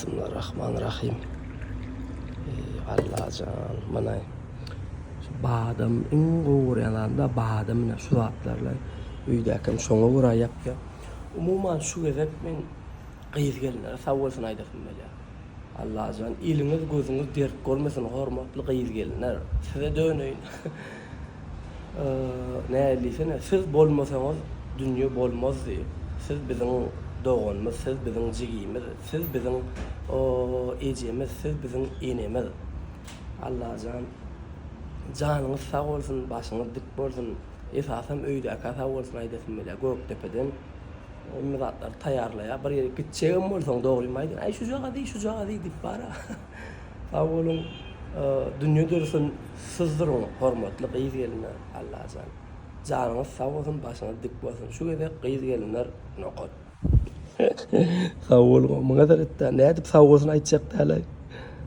Bismillahirrahmanirrahim. Allahacan mana badam in goğuryalanda badamına şu zatlarla üydäken şoňa gura ýapýar. Umuman şu gezek men gyýyz gelinler sawolsun aýdasym belä. Allahacan iliňiz gözüňiz derk görmesin hormatly gyýyz gelinler. Size döneýin. Nälisene siz bolmasaňyz dünýe bolmazdy. Siz biziň doğanymyz, siz biziň jigimiz, siz biziň ejemiz, siz biziň enemiz. Allahacan janyňyz sag bolsun, başyňyz dik bolsun. Esasam öýdäki sag bolsun aýdasym belä. Gökdepeden ümmetler taýarlaýar. Bir ýere gitjegem bolsaň dogrymaýdy. Ay şu jaga diýip bara. Sag bolun. Dünýe dörsün syzdyryn hormatly gyýyz gelinler. Allahacan janyňyz sag bolsun, başyňyz dik bolsun. Şu gezek gyýyz gelinler nokot. Sag bolun. Maňa da nädip sag bolsun aýtjak däl.